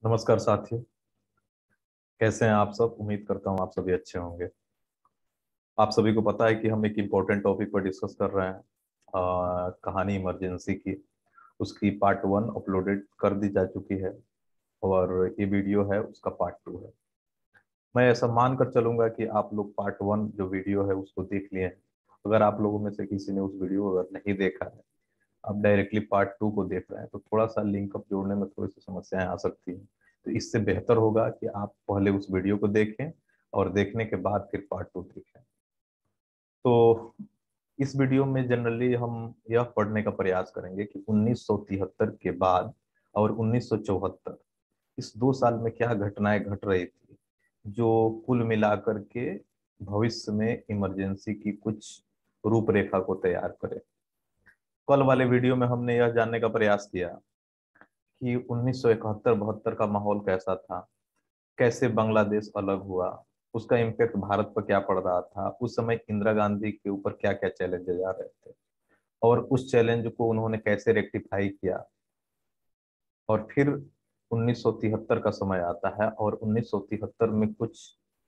नमस्कार साथियों। कैसे हैं आप सब? उम्मीद करता हूं आप सभी अच्छे होंगे। आप सभी को पता है कि हम एक इम्पोर्टेंट टॉपिक पर डिस्कस कर रहे हैं। कहानी इमरजेंसी की। उसकी पार्ट 1 अपलोडेड कर दी जा चुकी है और ये वीडियो है उसका पार्ट 2 है। मैं ऐसा मान कर चलूंगा कि आप लोग पार्ट 1 जो वीडियो है उसको देख लिए हैं। अगर आप लोगों में से किसी ने उस वीडियो को अगर नहीं देखा है, आप डायरेक्टली पार्ट 2 को देख रहे हैं, तो थोड़ा सा लिंकअप जोड़ने में थोड़ी सी समस्याएं आ सकती हैं। तो इससे बेहतर होगा कि आप पहले उस वीडियो को देखें और देखने के बाद फिर पार्ट 2 देखें। तो इस वीडियो में जनरली हम यह पढ़ने का प्रयास करेंगे कि 1973 के बाद और 1974 इस 2 साल में क्या घटनाएं घट रही थी, जो कुल मिलाकर के भविष्य में इमरजेंसी की कुछ रूपरेखा को तैयार करे। कल वाले वीडियो में हमने यह जानने का प्रयास किया कि 1971-72 का माहौल कैसा था, कैसे बांग्लादेश अलग हुआ, उसका इम्पैक्ट भारत पर क्या पड़ रहा था, उस समय इंदिरा गांधी के ऊपर क्या क्या चैलेंजेस आ रहे थे और उस चैलेंज को उन्होंने कैसे रेक्टिफाई किया। और फिर 1973 का समय आता है और 1973 में कुछ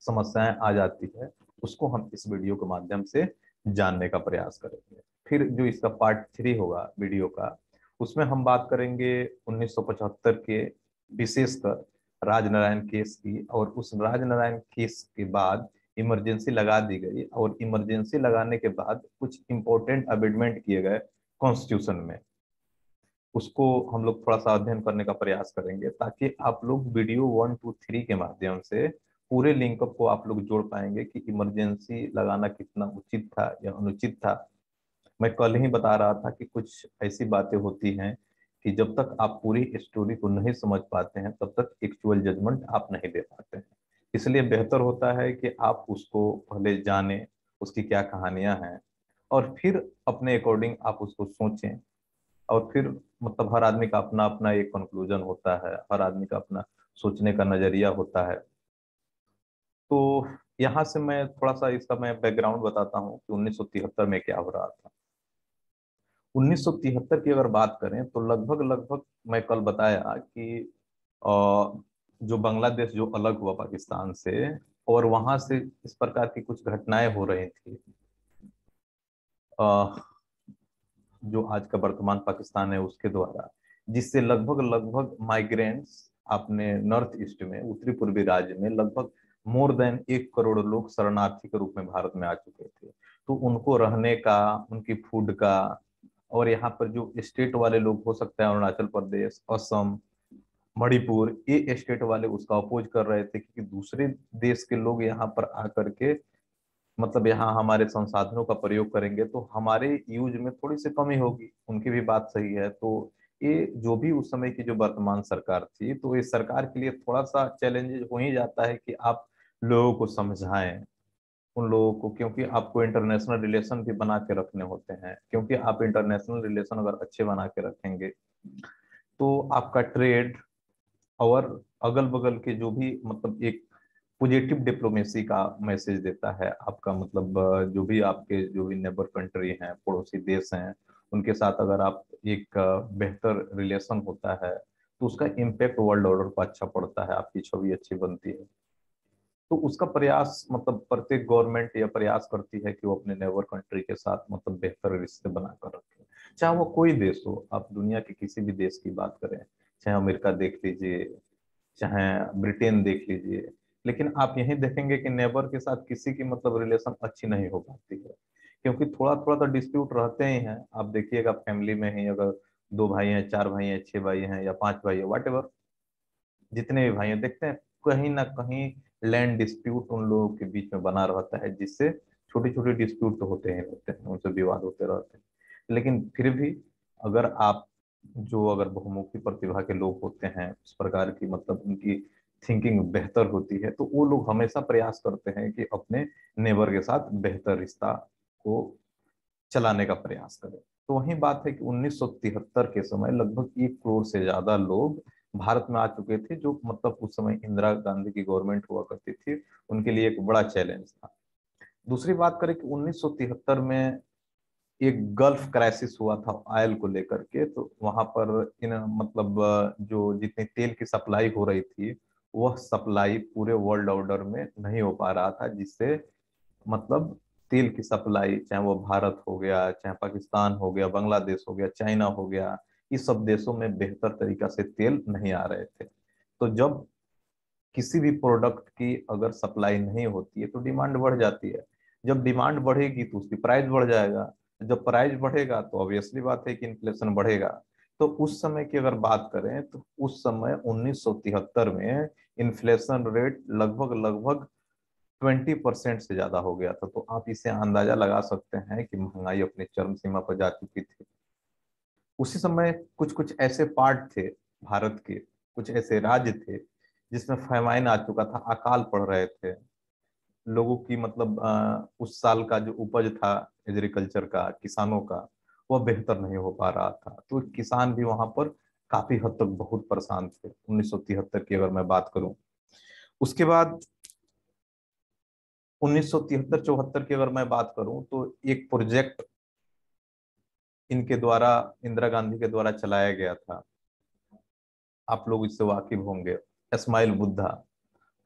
समस्याएं आ जाती है। उसको हम इस वीडियो के माध्यम से जानने का प्रयास करेंगे। फिर जो इसका पार्ट 3 होगा वीडियो का, उसमें हम बात करेंगे 1975 के विशेषकर राजनारायण केस की। और उस राजनारायण केस के बाद इमरजेंसी लगा दी गई और इमरजेंसी लगाने के बाद कुछ इंपॉर्टेंट अमेंडमेंट किए गए कॉन्स्टिट्यूशन में। उसको हम लोग थोड़ा सा अध्ययन करने का प्रयास करेंगे ताकि आप लोग वीडियो 1 2 3 के माध्यम से पूरे लिंकअप को आप लोग जोड़ पाएंगे कि इमरजेंसी लगाना कितना उचित था या अनुचित था। मैं कल ही बता रहा था कि कुछ ऐसी बातें होती हैं कि जब तक आप पूरी स्टोरी को नहीं समझ पाते हैं तब तक एक्चुअल जजमेंट आप नहीं दे पाते हैं। इसलिए बेहतर होता है कि आप उसको पहले जानें, उसकी क्या कहानियां हैं, और फिर अपने अकॉर्डिंग आप उसको सोचें। और फिर मतलब हर आदमी का अपना अपना एक कंक्लूजन होता है, हर आदमी का अपना सोचने का नजरिया होता है। तो यहाँ से मैं थोड़ा सा इसका मैं बैकग्राउंड बताता हूँ कि 1973 में क्या हो रहा था। 1973 की अगर बात करें तो लगभग लगभग मैं कल बताया कि जो बांग्लादेश जो अलग हुआ पाकिस्तान से, और वहां से इस प्रकार की कुछ घटनाएं हो रही थी। जो आज का वर्तमान पाकिस्तान है उसके द्वारा, जिससे लगभग लगभग माइग्रेंट्स अपने नॉर्थ ईस्ट में, उत्तरी पूर्वी राज्य में लगभग मोर देन 1 करोड़ लोग शरणार्थी के रूप में भारत में आ चुके थे। तो उनको रहने का, उनकी फूड का, और यहाँ पर जो स्टेट वाले लोग हो सकते हैं अरुणाचल प्रदेश, असम, मणिपुर, ये स्टेट वाले उसका अपोज कर रहे थे कि दूसरे देश के लोग यहाँ पर आकर के मतलब यहाँ हमारे संसाधनों का प्रयोग करेंगे तो हमारे यूज में थोड़ी सी कमी होगी। उनकी भी बात सही है। तो ये जो भी उस समय की जो वर्तमान सरकार थी, तो इस सरकार के लिए थोड़ा सा चैलेंजेस हो ही जाता है कि आप लोगों को समझाएं उन लोगों को, क्योंकि आपको इंटरनेशनल रिलेशन भी बना के रखने होते हैं। क्योंकि आप इंटरनेशनल रिलेशन अगर अच्छे बना के रखेंगे तो आपका ट्रेड और अगल बगल के जो भी मतलब एक पॉजिटिव डिप्लोमेसी का मैसेज देता है आपका, मतलब जो भी आपके जो भी नेबर कंट्री हैं, पड़ोसी देश हैं, उनके साथ अगर आप एक बेहतर रिलेशन होता है तो उसका इम्पैक्ट वर्ल्ड ऑर्डर पर अच्छा पड़ता है, आपकी छवि अच्छी बनती है। तो उसका प्रयास मतलब प्रत्येक गवर्नमेंट यह प्रयास करती है कि वो अपने नेबर कंट्री के साथ मतलब बेहतर रिश्ते बनाकर रखे, चाहे वो कोई देश हो। आप दुनिया के किसी भी देश की बात करें, चाहे अमेरिका देख लीजिए, चाहे ब्रिटेन देख लीजिए, लेकिन आप यही देखेंगे कि नेबर के साथ किसी की मतलब रिलेशन अच्छी नहीं हो पाती है, क्योंकि थोड़ा थोड़ा तो डिस्प्यूट रहते ही हैं। आप देखिएगा फैमिली में ही अगर 2 भाई हैं, 4 भाई हैं, 6 भाई हैं या 5 भाई है, वट एवर, जितने भी भाई हैं, देखते हैं कहीं ना कहीं लैंड डिस्प्यूट उन लोगों के बीच में बना रहता है, जिससे छोटी छोटी डिस्प्यूट तो होते ही रहते हैं, उनसे विवाद होते रहते हैं। लेकिन फिर भी अगर आप जो अगर बहुमुखी प्रतिभा के लोग होते हैं, उस प्रकार की मतलब उनकी थिंकिंग बेहतर होती है, तो वो लोग हमेशा प्रयास करते हैं कि अपने नेबर के साथ बेहतर रिश्ता को चलाने का प्रयास करें। तो वही बात है कि 1973 के समय लगभग 1 करोड़ से ज्यादा लोग भारत में आ चुके थे, जो मतलब उस समय इंदिरा गांधी की गवर्नमेंट हुआ करती थी, उनके लिए एक बड़ा चैलेंज था। दूसरी बात करें कि 1973 में एक गल्फ क्राइसिस हुआ था ऑयल को लेकर के, तो वहां पर इन मतलब जो जितनी तेल की सप्लाई हो रही थी, वह सप्लाई पूरे वर्ल्ड ऑर्डर में नहीं हो पा रहा था, जिससे मतलब तेल की सप्लाई, चाहे वो भारत हो गया, चाहे पाकिस्तान हो गया, बांग्लादेश हो गया, चाइना हो गया, इस सब देशों में बेहतर तरीका से तेल नहीं आ रहे थे। तो जब किसी भी प्रोडक्ट की अगर सप्लाई नहीं होती है तो डिमांड बढ़ जाती है। जब डिमांड बढ़ेगी तो उसकी प्राइस बढ़ जाएगा। जब प्राइस बढ़ेगा तो ऑब्वियसली बात है कि इन्फ्लेशन बढ़ेगा। तो उस समय की अगर बात करें तो उस समय 1973 में इन्फ्लेशन रेट लगभग लगभग 20% से ज्यादा हो गया था। तो आप इसे अंदाजा लगा सकते हैं कि महंगाई अपनी चरम सीमा पर जा चुकी थी। उसी समय कुछ कुछ ऐसे पार्ट थे भारत के, कुछ ऐसे राज्य थे जिसमें फैमाइन आ चुका था, अकाल पड़ रहे थे। लोगों की मतलब उस साल का जो उपज था एग्रीकल्चर का, किसानों का, वह बेहतर नहीं हो पा रहा था। तो किसान भी वहां पर काफी हद तक बहुत परेशान थे 1973 की अगर मैं बात करूं। उसके बाद 1973-74 की अगर मैं बात करूं तो एक प्रोजेक्ट इनके द्वारा, इंदिरा गांधी के द्वारा चलाया गया था, आप लोग इससे वाकिफ होंगे। इस्माइल बुद्धा,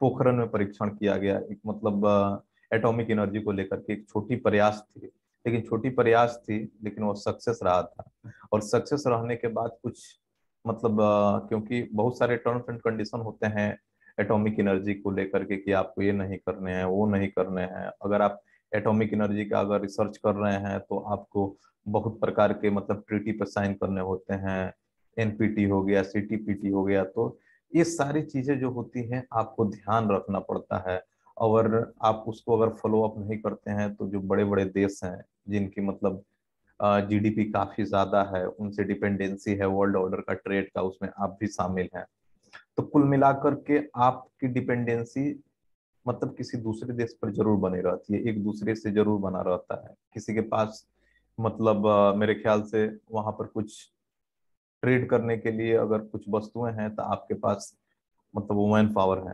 पोखरण में परीक्षण किया गया, एक मतलब एटॉमिक एनर्जी को लेकर के एक छोटी प्रयास थी, लेकिन छोटी प्रयास थी लेकिन वो सक्सेस रहा था। और सक्सेस रहने के बाद कुछ मतलब क्योंकि बहुत सारे टर्म्स एंड कंडीशन होते हैं एटॉमिक एनर्जी को लेकर के कि आपको ये नहीं करने हैं, वो नहीं करने हैं। अगर आप एटॉमिक एनर्जी का अगर रिसर्च कर रहे हैं तो आपको बहुत प्रकार के मतलब ट्रीटी पर साइन करने होते हैं। एनपीटी हो गया, सीटीपीटी हो गया। तो ये सारी चीजें जो होती हैं आपको ध्यान रखना पड़ता है। और आप उसको अगर फॉलो अप नहीं करते हैं तो जो बड़े बड़े देश हैं जिनकी मतलब जीडीपी काफी ज्यादा है, उनसे डिपेंडेंसी है वर्ल्ड ऑर्डर का, ट्रेड का, उसमें आप भी शामिल हैं। तो कुल मिलाकर के आपकी डिपेंडेंसी मतलब किसी दूसरे देश पर जरूर बनी रहती है, एक दूसरे से जरूर बना रहता है। किसी के पास मतलब मेरे ख्याल से वहां पर कुछ ट्रेड करने के लिए अगर कुछ वस्तुएं हैं तो आपके पास मतलब वुमेन पावर है,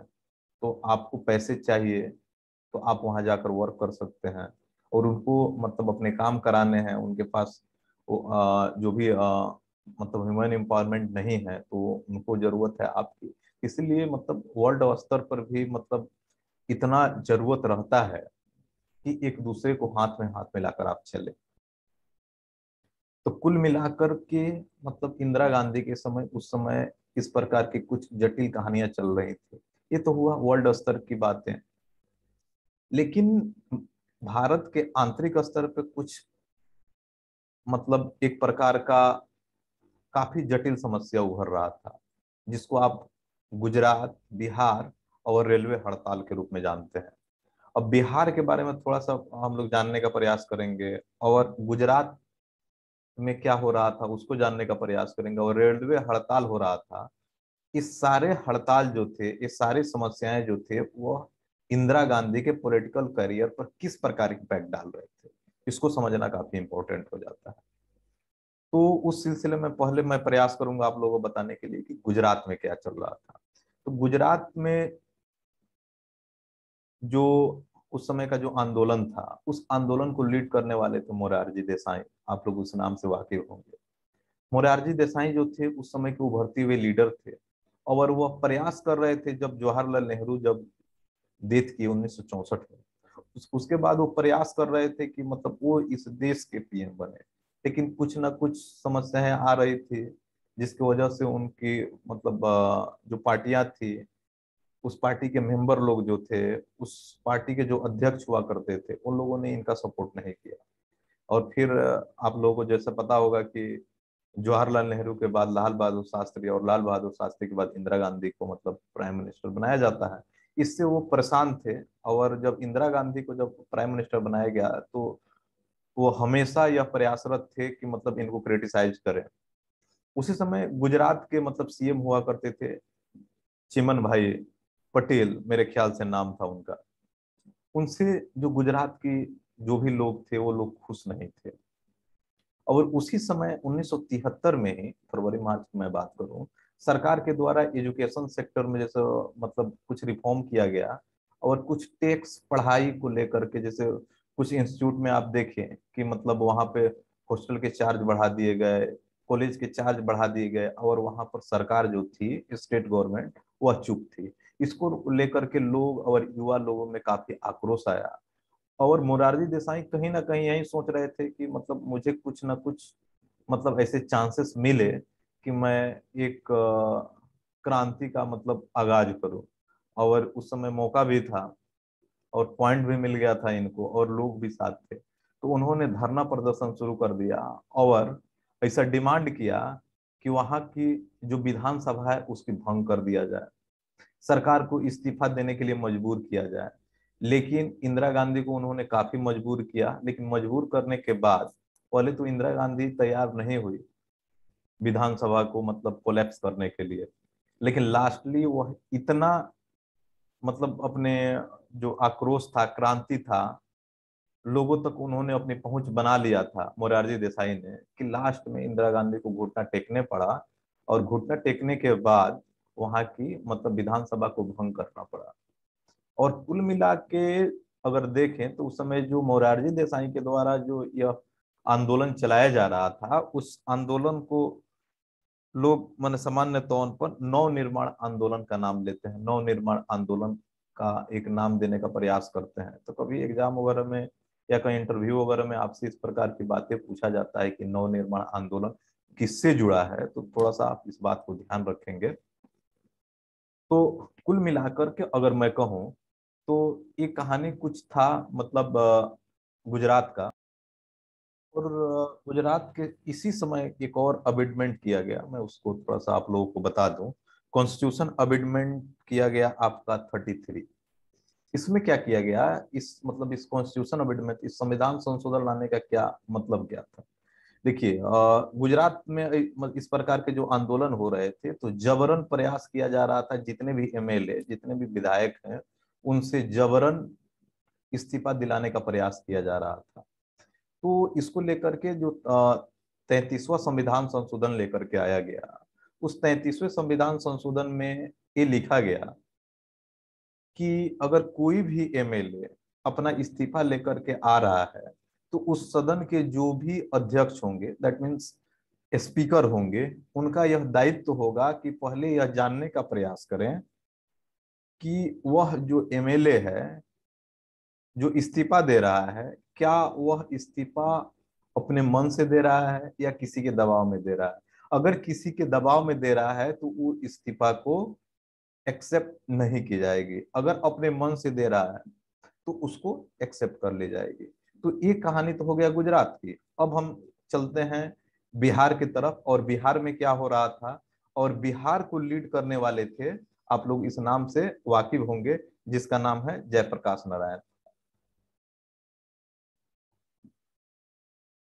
तो आपको पैसे चाहिए तो आप वहां जाकर वर्क कर सकते हैं। और उनको मतलब अपने काम कराने हैं, उनके पास वो, जो भी मतलब ह्यूमन एम्पावरमेंट नहीं है तो उनको जरूरत है आपकी। इसलिए मतलब वर्ल्ड स्तर पर भी मतलब इतना जरूरत रहता है कि एक दूसरे को हाथ में लाकर आप चले। तो कुल मिलाकर के मतलब इंदिरा गांधी के समय, उस समय इस प्रकार की कुछ जटिल कहानियां चल रही थी। ये तो हुआ वर्ल्ड स्तर की बातें। लेकिन भारत के आंतरिक स्तर पे कुछ मतलब एक प्रकार का काफी जटिल समस्या उभर रहा था, जिसको आप गुजरात, बिहार और रेलवे हड़ताल के रूप में जानते हैं। अब बिहार के बारे में थोड़ा सा हम लोग जानने का प्रयास करेंगे, और गुजरात में क्या हो रहा था उसको जानने का प्रयास करेंगे, और रेलवे हड़ताल हो रहा था। इस सारे हड़ताल जो थे, ये सारी समस्याएं जो थे, वो इंदिरा गांधी के पॉलिटिकल करियर पर किस प्रकार इम्पैक्ट डाल रहे थे, इसको समझना काफी इंपॉर्टेंट हो जाता है। तो उस सिलसिले में पहले मैं प्रयास करूंगा आप लोगों को बताने के लिए कि गुजरात में क्या चल रहा था। तो गुजरात में जो उस समय का जो आंदोलन था, उस आंदोलन को लीड करने वाले थे मोरारजी देसाई। आप लोग उस नाम से वाकिफ होंगे। मोरारजी देसाई जो थे उस समय के उभरते हुए लीडर थे, और वह प्रयास कर रहे थे जब जवाहरलाल नेहरू जब डेथ की 1964 में, उसके बाद वो प्रयास कर रहे थे कि मतलब वो इस देश के पीएम बने। लेकिन कुछ ना कुछ समस्याएं आ रही थी जिसकी वजह से उनकी मतलब जो पार्टियां थी, उस पार्टी के मेंबर लोग जो थे, उस पार्टी के जो अध्यक्ष हुआ करते थे, उन लोगों ने इनका सपोर्ट नहीं किया। और फिर आप लोगों को जैसे पता होगा कि जवाहरलाल नेहरू के बाद लाल बहादुर शास्त्री, और लाल बहादुर शास्त्री के बाद इंदिरा गांधी को मतलब प्राइम मिनिस्टर बनाया जाता है। इससे वो परेशान थे। और जब इंदिरा गांधी को जब प्राइम मिनिस्टर बनाया गया तो वो हमेशा यह प्रयासरत थे कि मतलब इनको क्रिटिसाइज करें। उसी समय गुजरात के मतलब सीएम हुआ करते थे चिमन भाई पटेल, मेरे ख्याल से नाम था उनका। उनसे जो गुजरात की जो भी लोग थे वो लोग खुश नहीं थे। और उसी समय 1973 में ही फरवरी मार्च की मैं बात करूं, सरकार के द्वारा एजुकेशन सेक्टर में जैसे मतलब कुछ रिफॉर्म किया गया। और कुछ टैक्स पढ़ाई को लेकर के, जैसे कुछ इंस्टीट्यूट में आप देखें कि मतलब वहां पे हॉस्टल के चार्ज बढ़ा दिए गए, कॉलेज के चार्ज बढ़ा दिए गए, और वहां पर सरकार जो थी, स्टेट गवर्नमेंट, वह चुप थी। इसको लेकर के लोग और युवा लोगों में काफी आक्रोश आया। और मोरारजी देसाई कहीं ना कहीं यही सोच रहे थे कि मतलब मुझे कुछ ना कुछ मतलब ऐसे चांसेस मिले कि मैं एक क्रांति का मतलब आगाज करूं। और उस समय मौका भी था और पॉइंट भी मिल गया था इनको, और लोग भी साथ थे। तो उन्होंने धरना प्रदर्शन शुरू कर दिया और ऐसा डिमांड किया कि वहां की जो विधानसभा है उसकी भंग कर दिया जाए, सरकार को इस्तीफा देने के लिए मजबूर किया जाए। लेकिन इंदिरा गांधी को उन्होंने काफी मजबूर किया, लेकिन मजबूर करने के बाद पहले तो इंदिरा गांधी तैयार नहीं हुई विधानसभा को मतलब कोलैप्स करने के लिए। लेकिन लास्टली वह इतना मतलब अपने जो आक्रोश था, क्रांति था, लोगों तक उन्होंने अपनी पहुंच बना लिया था मोरारजी देसाई ने, कि लास्ट में इंदिरा गांधी को घुटना टेकने पड़ा। और घुटना टेकने के बाद वहां की मतलब विधानसभा को भंग करना पड़ा। और कुल मिला के अगर देखें तो उस समय जो मोरारजी देसाई के द्वारा जो यह आंदोलन चलाया जा रहा था, उस आंदोलन को लोग मन सामान्य तौर पर नव निर्माण आंदोलन का नाम लेते हैं, नव निर्माण आंदोलन का एक नाम देने का प्रयास करते हैं। तो कभी एग्जाम वगैरह में या कहीं इंटरव्यू वगैरह में आपसे इस प्रकार की बातें पूछा जाता है कि नव निर्माण आंदोलन किससे जुड़ा है, तो थोड़ा सा आप इस बात को ध्यान रखेंगे। तो कुल मिलाकर के अगर मैं कहूँ तो ये कहानी कुछ था मतलब गुजरात का। और गुजरात के इसी समय एक और अमेंडमेंट किया गया, मैं उसको थोड़ा सा आप लोगों को बता दूं। कॉन्स्टिट्यूशन अमेंडमेंट किया गया आपका 33। इसमें क्या किया गया, इस मतलब इस कॉन्स्टिट्यूशन अमेंडमेंट, इस संविधान संशोधन लाने का क्या मतलब क्या था। देखिए गुजरात में इस प्रकार के जो आंदोलन हो रहे थे तो जबरन प्रयास किया जा रहा था, जितने भी एमएलए, जितने भी विधायक हैं, उनसे जबरन इस्तीफा दिलाने का प्रयास किया जा रहा था। तो इसको लेकर के जो 33वां संविधान संशोधन लेकर के आया गया, उस 33वें संविधान संशोधन में ये लिखा गया कि अगर कोई भी एमएलए अपना इस्तीफा लेकर के आ रहा है तो उस सदन के जो भी अध्यक्ष होंगे, दैट मीन्स स्पीकर होंगे, उनका यह दायित्व होगा कि पहले यह जानने का प्रयास करें कि वह जो एमएलए है जो इस्तीफा दे रहा है, क्या वह इस्तीफा अपने मन से दे रहा है या किसी के दबाव में दे रहा है। अगर किसी के दबाव में दे रहा है तो वो इस्तीफा को एक्सेप्ट नहीं की जाएगी, अगर अपने मन से दे रहा है तो उसको एक्सेप्ट कर ली जाएगी। तो ये कहानी तो हो गया गुजरात की। अब हम चलते हैं बिहार की तरफ, और बिहार में क्या हो रहा था। और बिहार को लीड करने वाले थे, आप लोग इस नाम से वाकिफ होंगे, जिसका नाम है जयप्रकाश नारायण।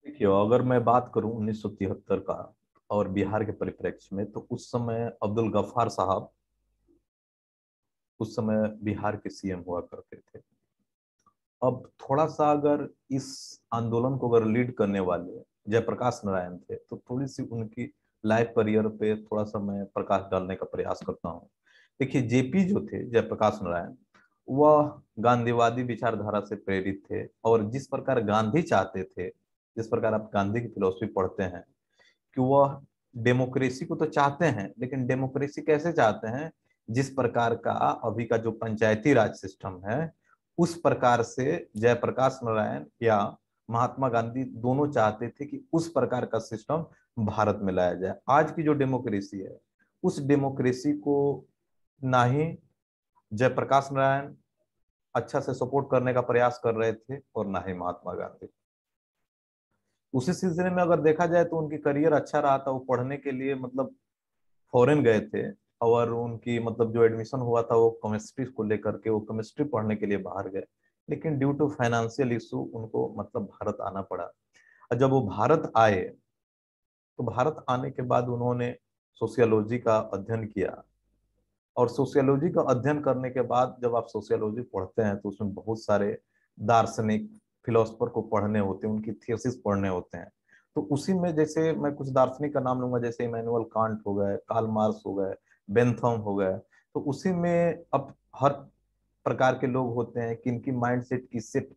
देखिए अगर मैं बात करूं 1973 का और बिहार के परिप्रेक्ष्य में, तो उस समय अब्दुल गफ्फार साहब उस समय बिहार के सीएम हुआ करते थे। अब थोड़ा सा अगर इस आंदोलन को अगर लीड करने वाले जयप्रकाश नारायण थे, तो थोड़ी सी उनकी लाइफ करियर पे थोड़ा सा मैं प्रकाश डालने का प्रयास करता हूँ। देखिए जेपी जो थे, जयप्रकाश नारायण, वह गांधीवादी विचारधारा से प्रेरित थे। और जिस प्रकार गांधी चाहते थे, जिस प्रकार आप गांधी की फिलोसफी पढ़ते हैं, कि वह डेमोक्रेसी को तो चाहते हैं, लेकिन डेमोक्रेसी कैसे चाहते हैं, जिस प्रकार का अभी का जो पंचायती राज सिस्टम है, उस प्रकार से जयप्रकाश नारायण या महात्मा गांधी दोनों चाहते थे कि उस प्रकार का सिस्टम भारत में लाया जाए। आज की जो डेमोक्रेसी है, उस डेमोक्रेसी को ना ही जयप्रकाश नारायण अच्छा से सपोर्ट करने का प्रयास कर रहे थे और ना ही महात्मा गांधी। उसी सिलसिले में अगर देखा जाए तो उनकी करियर अच्छा रहा था, वो पढ़ने के लिए मतलब फॉरेन गए थे। और उनकी मतलब जो एडमिशन हुआ था वो केमिस्ट्री को लेकर के, वो केमिस्ट्री पढ़ने के लिए बाहर गए। लेकिन ड्यू टू फाइनेंशियल इशू उनको मतलब भारत आना पड़ा। और जब वो भारत आए तो भारत आने के बाद उन्होंने सोशियोलॉजी का अध्ययन किया। और सोशियोलॉजी का अध्ययन करने के बाद जब आप सोशियोलॉजी पढ़ते हैं तो उसमें बहुत सारे दार्शनिक फिलोसफर को पढ़ने होते हैं, उनकी थीसिस पढ़ने होते हैं। तो उसी में जैसे मैं कुछ दार्शनिक का नाम लूंगा, जैसे इमैनुअल कांट हो गए, कार्ल मार्क्स हो गए, बेंथम हो गए। तो उसी में अब हर प्रकार के लोग होते हैं कि इनकी माइंड सेट किससे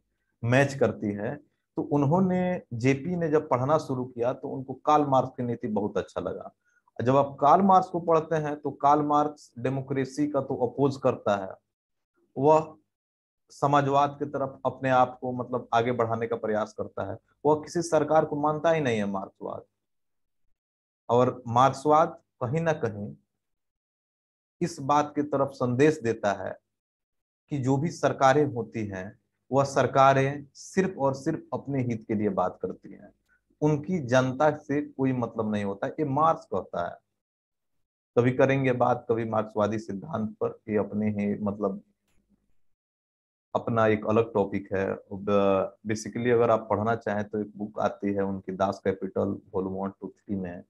मैच करती है। तो उन्होंने, जेपी ने जब पढ़ना शुरू किया तो उनको कार्ल मार्क्स की नीति बहुत अच्छा लगा। जब आप कार्ल मार्क्स को पढ़ते हैं तो कार्ल मार्क्स डेमोक्रेसी का तो अपोज करता है, वह समाजवाद की तरफ अपने आप को मतलब आगे बढ़ाने का प्रयास करता है। वह किसी सरकार को मानता ही नहीं है मार्क्सवाद। और मार्क्सवाद कहीं ना कहीं इस बात की तरफ संदेश देता है कि जो भी सरकारें होती हैं वह सरकारें सिर्फ और सिर्फ अपने हित के लिए बात करती हैं, उनकी जनता से कोई मतलब नहीं होता। ये मार्क्स कहता है। कभी करेंगे बात कभी मार्क्सवादी सिद्धांत पर, ये अपने ही मतलब अपना एक अलग टॉपिक है। बेसिकली अगर आप पढ़ना चाहें तो एक बुक आती है उनकी, दास कैपिटल वॉल्यूम 1 to 3 में,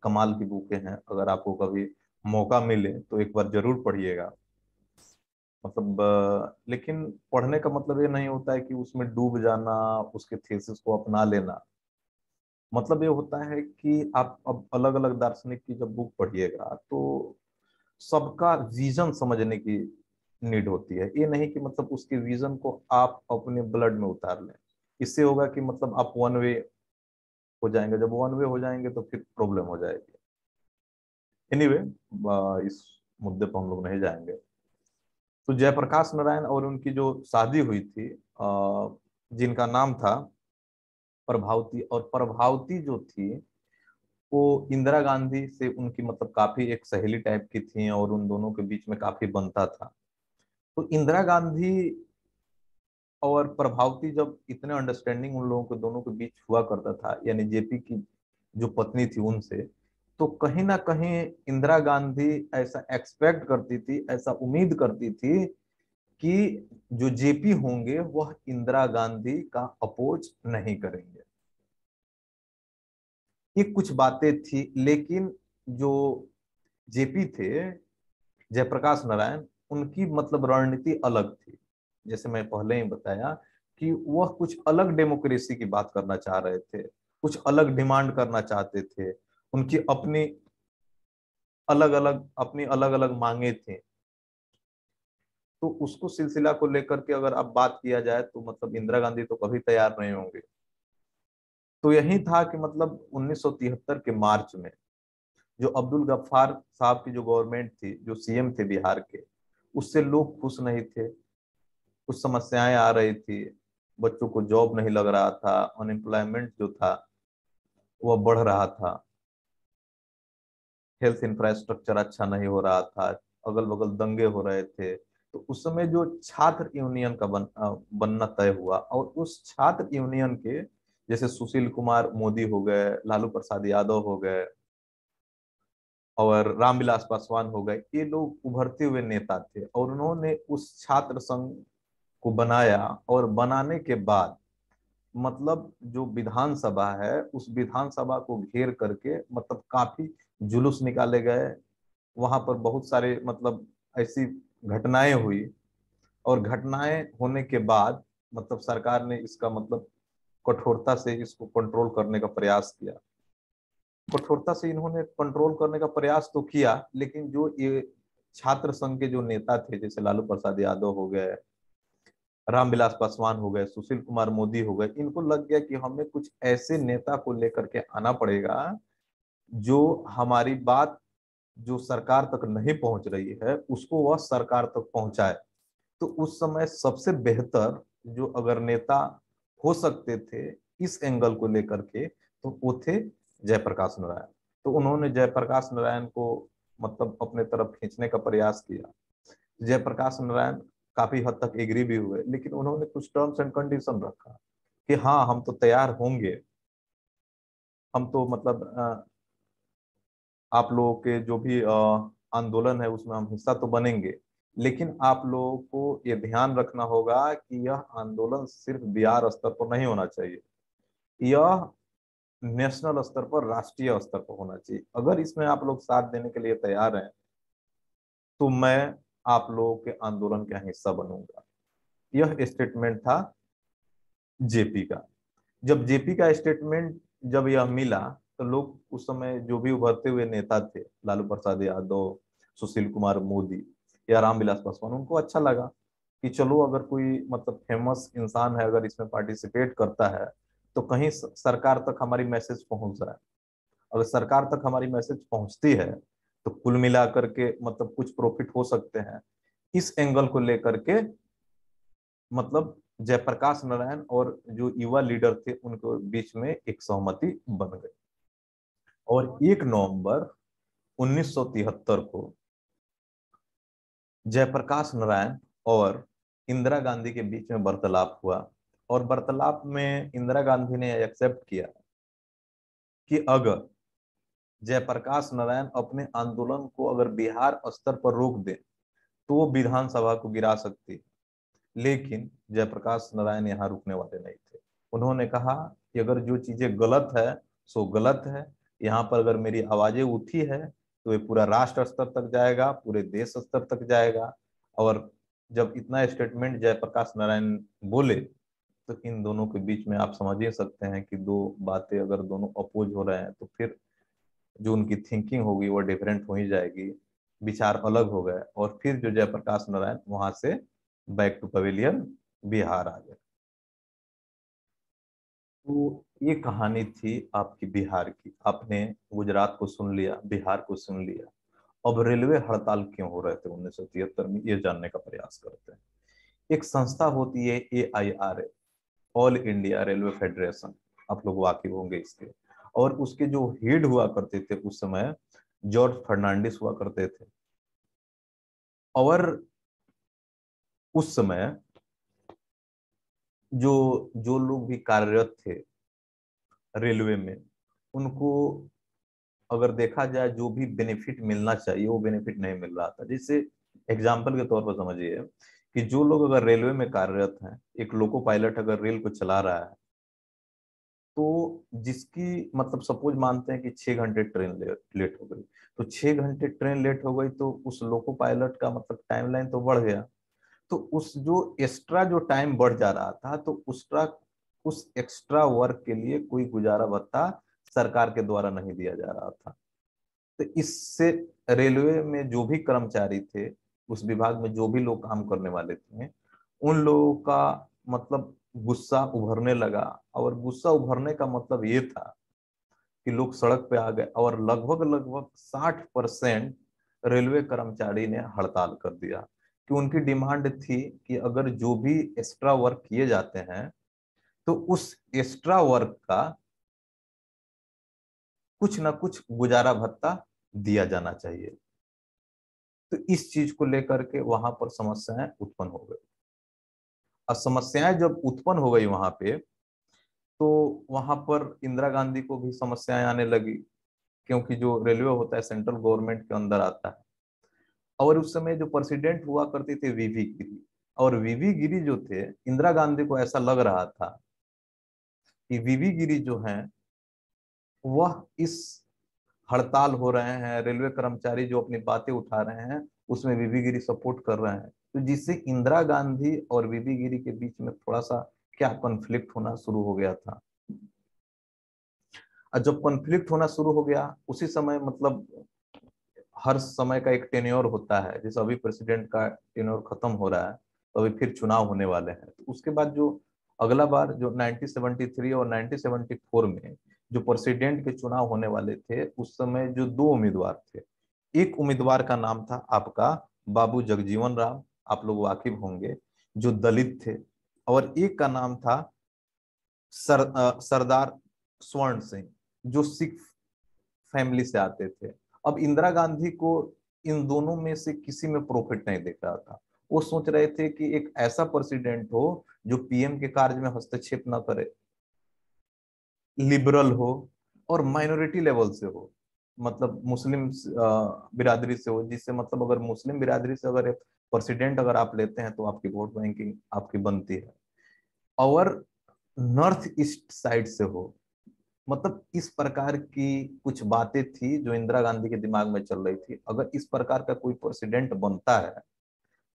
कमाल की बुकें हैं। अगर आपको कभी मौका मिले तो एक बार जरूर पढ़िएगा। मतलब लेकिन पढ़ने का मतलब ये नहीं होता है कि उसमें डूब जाना, उसके थीसिस को अपना लेना। मतलब ये होता है कि आप अब अलग अलग दार्शनिक की जब बुक पढ़िएगा तो सबका विजन समझने की नीड होती है। ये नहीं कि मतलब उसके विजन को आप अपने ब्लड में उतार लें। इससे होगा कि मतलब आप वन वे हो जाएंगे। जब वन वे हो जाएंगे तो फिर प्रॉब्लम हो जाएगी। एनीवे, इस मुद्दे पर हम लोग नहीं जाएंगे। तो जयप्रकाश नारायण और उनकी जो शादी हुई थी, जिनका नाम था प्रभावती, और प्रभावती जो थी वो इंदिरा गांधी से उनकी मतलब काफी एक सहेली टाइप की थी, और उन दोनों के बीच में काफी बनता था। तो इंदिरा गांधी और प्रभावती जब इतने अंडरस्टैंडिंग उन लोगों के दोनों के बीच हुआ करता था, यानी जेपी की जो पत्नी थी उनसे, तो कहीं ना कहीं इंदिरा गांधी ऐसा एक्सपेक्ट करती थी, ऐसा उम्मीद करती थी कि जो जेपी होंगे वह इंदिरा गांधी का अपोज नहीं करेंगे। ये कुछ बातें थी, लेकिन जो जेपी थे, जयप्रकाश नारायण, उनकी मतलब रणनीति अलग थी। जैसे मैं पहले ही बताया कि वह कुछ अलग डेमोक्रेसी की बात करना चाह रहे थे, कुछ अलग डिमांड करना चाहते थे। उनकी अपनी अलग अलग मांगे थी। तो उसको सिलसिला को लेकर के अगर अब बात किया जाए तो मतलब इंदिरा गांधी तो कभी तैयार नहीं होंगे। तो यही था कि मतलब 1973 के मार्च में जो अब्दुल गफ्फार साहब की जो गवर्नमेंट थी, जो सीएम थे बिहार के, उससे लोग खुश नहीं थे। कुछ समस्याएं आ रही थी, बच्चों को जॉब नहीं लग रहा था, अनएम्प्लॉयमेंट जो था वह बढ़ रहा था, हेल्थ इंफ्रास्ट्रक्चर अच्छा नहीं हो रहा था, अगल बगल दंगे हो रहे थे। तो उस समय जो छात्र यूनियन का बनना तय हुआ, और उस छात्र यूनियन के जैसे सुशील कुमार मोदी हो गए, लालू प्रसाद यादव हो गए, और रामविलास पासवान हो गए, ये लोग उभरते हुए नेता थे। और उन्होंने उस छात्र संघ को बनाया, और बनाने के बाद मतलब जो विधानसभा है उस विधानसभा को घेर करके मतलब काफी जुलूस निकाले गए। वहां पर बहुत सारे मतलब ऐसी घटनाएं हुई, और घटनाएं होने के बाद मतलब सरकार ने इसका मतलब कठोरता से इसको कंट्रोल करने का प्रयास किया। कठोरता से इन्होंने कंट्रोल करने का प्रयास तो किया, लेकिन जो ये छात्र संघ के जो नेता थे, जैसे लालू प्रसाद यादव हो गए, रामविलास पासवान हो गए, सुशील कुमार मोदी हो गए, इनको लग गया कि हमें कुछ ऐसे नेता को लेकर के आना पड़ेगा जो हमारी बात जो सरकार तक नहीं पहुंच रही है उसको वह सरकार तक पहुंचाए। तो उस समय सबसे बेहतर जो अगर नेता हो सकते थे इस एंगल को लेकर के, तो वो थे जयप्रकाश नारायण। तो उन्होंने जयप्रकाश नारायण को मतलब अपने तरफ खींचने का प्रयास किया। जयप्रकाश नारायण काफी हद तक एग्री भी हुए, लेकिन उन्होंने कुछ टर्म्स एंड कंडीशन रखा कि हाँ हम तो तैयार होंगे, हम तो मतलब आप लोगों के जो भी आंदोलन है उसमें हम हिस्सा तो बनेंगे, लेकिन आप लोगों को ये ध्यान रखना होगा कि यह आंदोलन सिर्फ बिहार स्तर पर नहीं होना चाहिए, यह नेशनल स्तर पर, राष्ट्रीय स्तर पर होना चाहिए। अगर इसमें आप लोग साथ देने के लिए तैयार हैं तो मैं आप लोगों के आंदोलन का हिस्सा बनूंगा। यह स्टेटमेंट था जेपी का। जब जेपी का स्टेटमेंट जब यह मिला तो लोग उस समय जो भी उभरते हुए नेता थे, लालू प्रसाद यादव, सुशील कुमार मोदी या रामविलास पासवान, उनको अच्छा लगा कि चलो अगर कोई मतलब फेमस इंसान है अगर इसमें पार्टिसिपेट करता है तो कहीं सरकार तक हमारी मैसेज पहुंच रहा है। अगर सरकार तक हमारी मैसेज पहुंचती है तो कुल मिलाकर के मतलब कुछ प्रॉफिट हो सकते हैं। इस एंगल को लेकर के मतलब जयप्रकाश नारायण और जो युवा लीडर थे उनके बीच में एक सहमति बन गई। और 1 नवंबर 1973 को जयप्रकाश नारायण और इंदिरा गांधी के बीच में वार्तालाप हुआ। और वार्तालाप में इंदिरा गांधी ने एक्सेप्ट किया कि अगर जयप्रकाश नारायण अपने आंदोलन को अगर बिहार स्तर पर रोक दे तो वो विधानसभा को गिरा सकती है। लेकिन जयप्रकाश नारायण यहाँ रुकने वाले नहीं थे। उन्होंने कहा कि अगर जो चीजें गलत है सो गलत है, यहाँ पर अगर मेरी आवाजें उठी है तो ये पूरा राष्ट्र स्तर तक जाएगा, पूरे देश स्तर तक जाएगा। और जब इतना स्टेटमेंट जयप्रकाश नारायण बोले तो इन दोनों के बीच में आप समझ ही सकते हैं कि दो बातें अगर दोनों अपोज हो रहे हैं तो फिर जो उनकी थिंकिंग होगी वो डिफरेंट हो ही जाएगी, विचार अलग हो गए। और फिर जो जयप्रकाश नारायण वहां से बैक टू पवेलियन बिहार आ गए। तो ये कहानी थी आपकी बिहार की। आपने गुजरात को सुन लिया, बिहार को सुन लिया। अब रेलवे हड़ताल क्यों हो रहे थे 1973 में, ये जानने का प्रयास करते हैं। एक संस्था होती है AIRA, all India railway federation, आप लोग वाकिफ होंगे इसके। और उसके जो हेड हुआ करते थे उस समय जॉर्ज फर्नांडिस हुआ करते थे। और उस समय जो जो लोग भी कार्यरत थे रेलवे में, उनको अगर देखा जाए जो भी बेनिफिट मिलना चाहिए वो बेनिफिट नहीं मिल रहा था। जैसे एग्जाम्पल के तौर पर समझिए कि जो लोग अगर रेलवे में कार्यरत हैं, एक लोको पायलट अगर रेल को चला रहा है तो जिसकी मतलब सपोज मानते हैं कि 6 घंटे ट्रेन लेट हो गई, तो 6 घंटे ट्रेन लेट हो गई तो उस लोको पायलट का मतलब टाइमलाइन तो बढ़ गया। तो उस जो एक्स्ट्रा जो टाइम बढ़ जा रहा था तो उस एक्स्ट्रा वर्क के लिए कोई गुजारा भत्ता सरकार के द्वारा नहीं दिया जा रहा था। तो इससे रेलवे में जो भी कर्मचारी थे, उस विभाग में जो भी लोग काम करने वाले थे, उन लोगों का मतलब गुस्सा उभरने लगा। और गुस्सा उभरने का मतलब ये था कि लोग सड़क पे आ गए और लगभग लगभग 60% रेलवे कर्मचारी ने हड़ताल कर दिया। कि उनकी डिमांड थी कि अगर जो भी एक्स्ट्रा वर्क किए जाते हैं तो उस एक्स्ट्रा वर्क का कुछ ना कुछ गुजारा भत्ता दिया जाना चाहिए। तो इस चीज को लेकर के वहां पर समस्याएं उत्पन्न हो गई। और समस्याएं जब उत्पन्न हो गई वहां पे तो वहां पर इंदिरा गांधी को भी समस्याएं आने लगी, क्योंकि जो रेलवे होता है सेंट्रल गवर्नमेंट के अंदर आता है। और उस समय जो प्रेसिडेंट हुआ करते थे VV गिरी। और VV गिरी जो थे, इंदिरा गांधी को ऐसा लग रहा था कि VV गिरी जो हैं वह इस हड़ताल हो रहे हैं, रेलवे कर्मचारी जो अपनी बातें उठा रहे हैं उसमें VV गिरी सपोर्ट कर रहे हैं। तो जिससे इंदिरा गांधी और VV गिरी के बीच में थोड़ा सा क्या कॉन्फ्लिक्ट होना शुरू हो गया था। और जब कॉन्फ्लिक्ट होना शुरू हो गया उसी समय मतलब हर समय का एक टेन्योर होता है, जैसे अभी प्रेसिडेंट का टेन्योर खत्म हो रहा है तो अभी फिर चुनाव होने वाले हैं। तो उसके बाद जो अगला बार जो 1973 और 1974 में जो प्रेसिडेंट के चुनाव होने वाले थे, उस समय जो दो उम्मीदवार थे, एक उम्मीदवार का नाम था आपका बाबू जगजीवन राम, आप लोग वाकिफ होंगे, जो दलित थे। और एक का नाम था सरदार स्वर्ण सिंह, जो सिख फैमिली से आते थे। अब इंदिरा गांधी को इन दोनों में से किसी में प्रॉफिट नहीं दिख रहा था। वो सोच रहे थे कि एक ऐसा प्रेसिडेंट हो जो PM के कार्य में हस्तक्षेप न करे, लिबरल हो और माइनॉरिटी लेवल से हो, मतलब मुस्लिम बिरादरी से हो, जिससे मतलब अगर मुस्लिम बिरादरी से अगर प्रेसिडेंट अगर आप लेते हैं तो आपकी वोट बैंकिंग आपकी बनती है। और नॉर्थ ईस्ट साइड से हो, मतलब इस प्रकार की कुछ बातें थी जो इंदिरा गांधी के दिमाग में चल रही थी। अगर इस प्रकार का कोई प्रेसिडेंट बनता है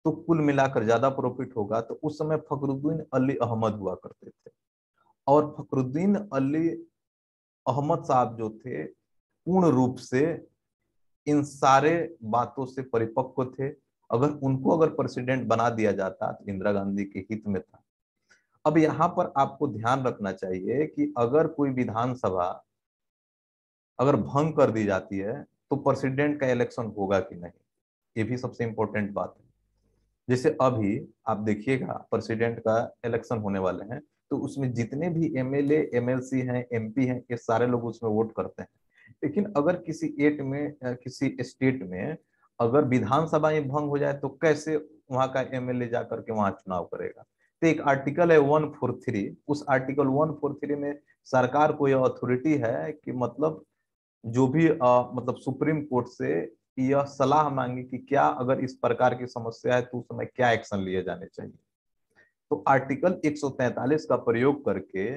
तो कुल मिलाकर ज्यादा प्रॉफिट होगा। तो उस समय फखरुद्दीन अली अहमद हुआ करते थे। और फखरुद्दीन अली अहमद साहब जो थे पूर्ण रूप से इन सारे बातों से परिपक्व थे। अगर उनको अगर प्रेसिडेंट बना दिया जाता तो इंदिरा गांधी के हित में था। अब यहाँ पर आपको ध्यान रखना चाहिए कि अगर कोई विधानसभा अगर भंग कर दी जाती है तो प्रेसिडेंट का इलेक्शन होगा कि नहीं, ये भी सबसे इंपॉर्टेंट बात है। जैसे अभी आप देखिएगा प्रेसिडेंट का इलेक्शन होने वाले हैं, तो उसमें जितने भी एमएलए एमएलसी हैं एमपी हैं ये सारे लोग उसमें वोट करते हैं। लेकिन अगर किसी स्टेट में अगर विधानसभा ही भंग हो जाए तो कैसे वहां का एमएलए जा करके वहां चुनाव करेगा। तो एक आर्टिकल है 143, उस आर्टिकल 143 में सरकार को यह अथॉरिटी है कि मतलब जो भी मतलब सुप्रीम कोर्ट से यह सलाह मांगी कि क्या अगर इस प्रकार की समस्या है तो उस समय क्या एक्शन लिए जाने चाहिए। तो आर्टिकल 143 का प्रयोग करके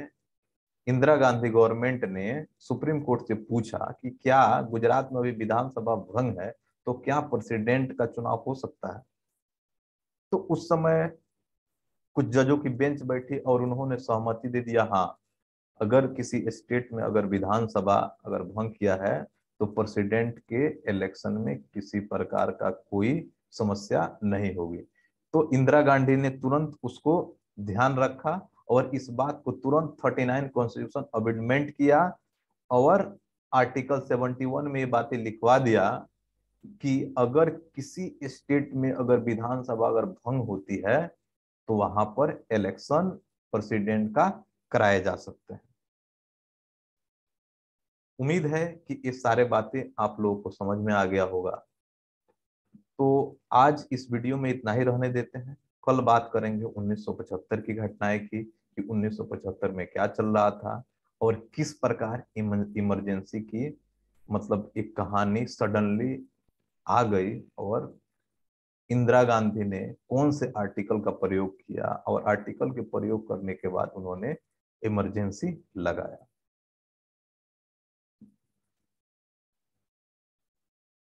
इंदिरा गांधी गवर्नमेंट ने सुप्रीम कोर्ट से पूछा कि क्या गुजरात में अभी विधानसभा भंग है तो क्या प्रेसिडेंट का चुनाव हो सकता है। तो उस समय कुछ जजों की बेंच बैठी और उन्होंने सहमति दे दिया, हाँ अगर किसी स्टेट में अगर विधानसभा अगर भंग किया है तो प्रेसिडेंट के इलेक्शन में किसी प्रकार का कोई समस्या नहीं होगी। तो इंदिरा गांधी ने तुरंत उसको ध्यान रखा और इस बात को तुरंत 39 कॉन्स्टिट्यूशन अमेंडमेंट किया और आर्टिकल 71 में ये बातें लिखवा दिया कि अगर किसी स्टेट में अगर विधानसभा अगर भंग होती है तो वहां पर इलेक्शन प्रेसिडेंट का कराए जा सकते हैं। उम्मीद है कि ये सारे बातें आप लोगों को समझ में आ गया होगा। तो आज इस वीडियो में इतना ही रहने देते हैं। कल बात करेंगे 1975 की घटनाएं की कि 1975 में क्या चल रहा था और किस प्रकार इमरजेंसी की मतलब एक कहानी सडनली आ गई और इंदिरा गांधी ने कौन से आर्टिकल का प्रयोग किया और आर्टिकल के प्रयोग करने के बाद उन्होंने इमरजेंसी लगाया।